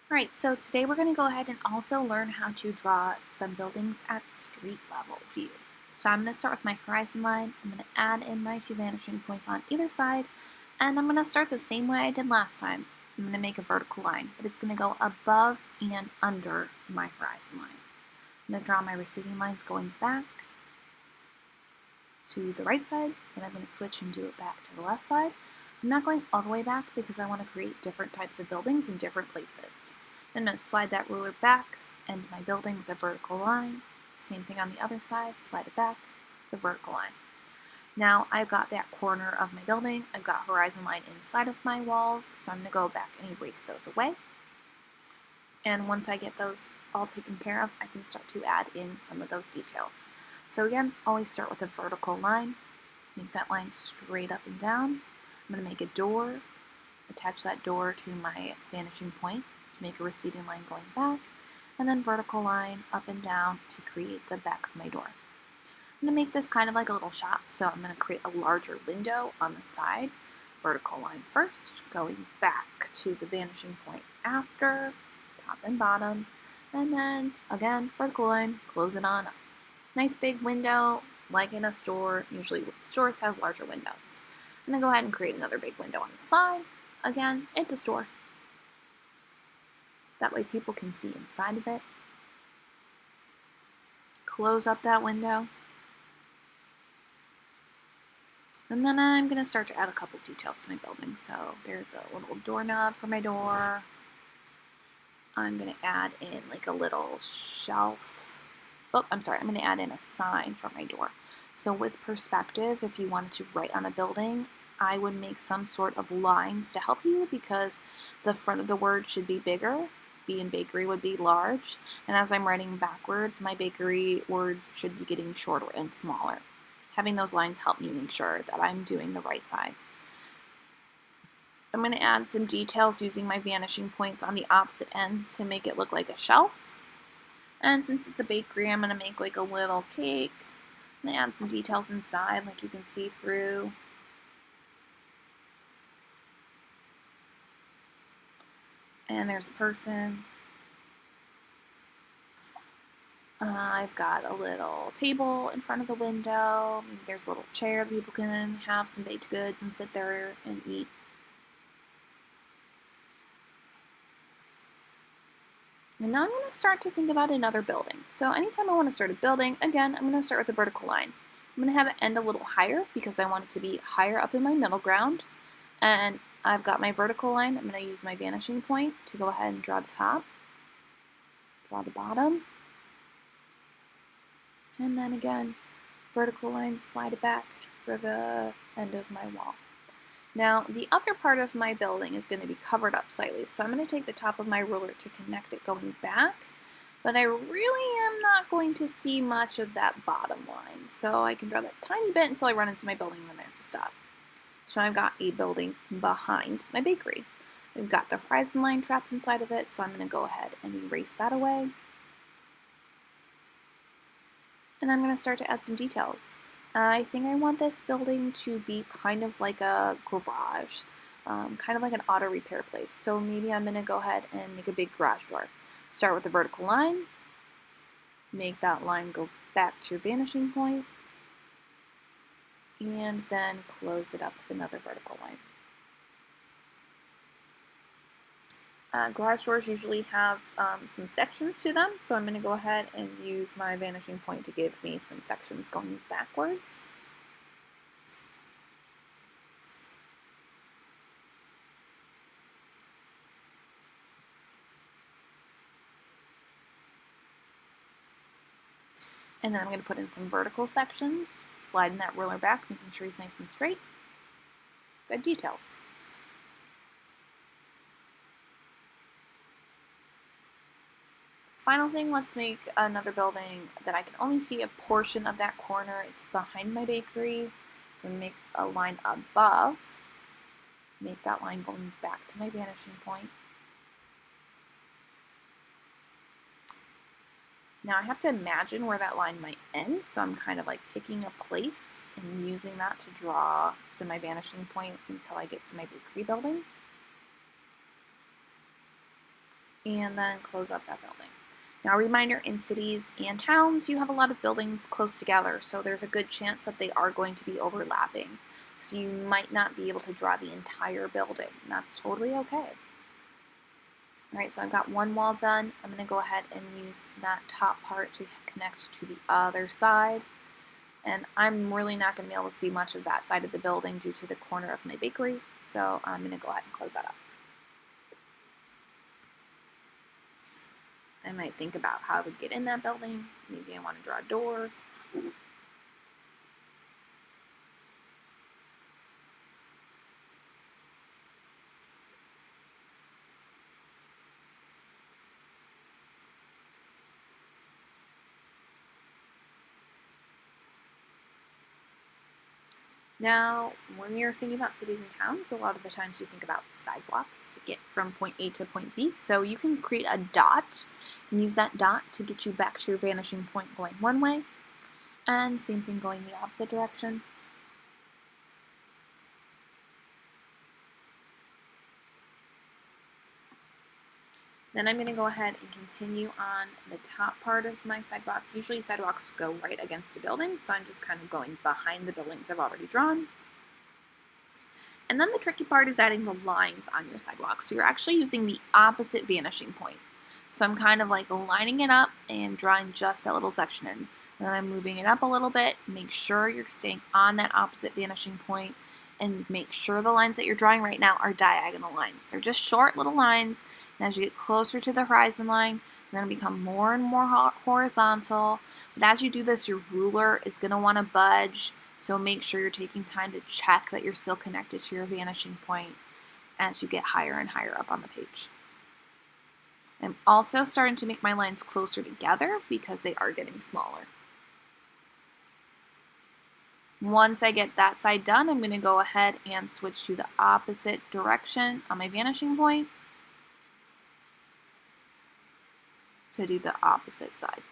Alright, so today we're going to go ahead and also learn how to draw some buildings at street level view. So I'm going to start with my horizon line, I'm going to add in my two vanishing points on either side, and I'm going to start the same way I did last time. I'm going to make a vertical line, but it's going to go above and under my horizon line. I'm going to draw my receding lines going back to the right side, then I'm going to switch and do it back to the left side. I'm not going all the way back because I want to create different types of buildings in different places. Then I'm going to slide that ruler back, end my building with a vertical line. Same thing on the other side, slide it back, the vertical line. Now I've got that corner of my building, I've got horizon line inside of my walls, so I'm going to go back and erase those away. And once I get those all taken care of, I can start to add in some of those details. So again, always start with a vertical line, make that line straight up and down. I'm going to make a door, attach that door to my vanishing point to make a receding line going back, and then vertical line up and down to create the back of my door. I'm going to make this kind of like a little shop, so I'm going to create a larger window on the side. Vertical line first, going back to the vanishing point after, top and bottom, and then again, vertical line, close it on up. Nice big window, like in a store. Usually stores have larger windows. I'm going to go ahead and create another big window on the side. Again, it's a store. That way people can see inside of it. Close up that window. And then I'm going to start to add a couple details to my building. So there's a little doorknob for my door. I'm going to add in like a little shelf. Oh, I'm sorry, I'm going to add in a sign for my door. So with perspective, if you wanted to write on a building, I would make some sort of lines to help you because the front of the word should be bigger. B in bakery would be large. And as I'm writing backwards, my bakery words should be getting shorter and smaller. Having those lines help me make sure that I'm doing the right size. I'm going to add some details using my vanishing points on the opposite ends to make it look like a shelf. And since it's a bakery, I'm going to make like a little cake. I'm going to add some details inside like you can see through. And there's a person. I've got a little table in front of the window. Maybe there's a little chair that people can have some baked goods and sit there and eat. And now I'm going to start to think about another building. So anytime I want to start a building, again, I'm going to start with a vertical line. I'm going to have it end a little higher because I want it to be higher up in my middle ground. And I've got my vertical line. I'm going to use my vanishing point to go ahead and draw the top, draw the bottom, and then again, vertical line, slide it back for the end of my wall. Now, the other part of my building is going to be covered up slightly, so I'm going to take the top of my ruler to connect it going back, but I really am not going to see much of that bottom line, so I can draw that tiny bit until I run into my building and then I have to stop. So I've got a building behind my bakery. We've got the horizon line trapped inside of it, so I'm going to go ahead and erase that away. And I'm going to start to add some details. I think I want this building to be kind of like a garage, kind of like an auto repair place. So maybe I'm going to go ahead and make a big garage door. Start with the vertical line, make that line go back to your vanishing point, and then close it up with another vertical line. Garage doors usually have some sections to them, so I'm going to go ahead and use my vanishing point to give me some sections going backwards. And then I'm going to put in some vertical sections, sliding that ruler back, making sure he's nice and straight. Good details. Final thing, let's make another building that I can only see a portion of that corner. It's behind my bakery. So I'm going to make a line above. Make that line going back to my vanishing point. Now I have to imagine where that line might end, so I'm kind of like picking a place and using that to draw to my vanishing point until I get to my bakery building. and then close up that building. Now, a reminder, in cities and towns, you have a lot of buildings close together, so there's a good chance that they are going to be overlapping. So you might not be able to draw the entire building, and that's totally okay. Alright, so I've got one wall done. I'm going to go ahead and use that top part to connect to the other side. And I'm really not going to be able to see much of that side of the building due to the corner of my bakery, so I'm going to go ahead and close that up. I might think about how I would get in that building. Maybe I want to draw a door. Now, when you're thinking about cities and towns, a lot of the times you think about sidewalks to get from point A to point B. So you can create a dot and use that dot to get you back to your vanishing point going one way, and same thing going the opposite direction. Then I'm going to go ahead and continue on the top part of my sidewalk. Usually sidewalks go right against a building, so I'm just kind of going behind the buildings I've already drawn. And then the tricky part is adding the lines on your sidewalk. So you're actually using the opposite vanishing point. So I'm kind of like lining it up and drawing just that little section in. And then I'm moving it up a little bit. Make sure you're staying on that opposite vanishing point, and make sure the lines that you're drawing right now are diagonal lines. They're just short little lines, and as you get closer to the horizon line, they're going to become more and more horizontal. But as you do this, your ruler is going to want to budge, so make sure you're taking time to check that you're still connected to your vanishing point as you get higher and higher up on the page. I'm also starting to make my lines closer together because they are getting smaller. Once I get that side done, I'm going to go ahead and switch to the opposite direction on my vanishing point to do the opposite side.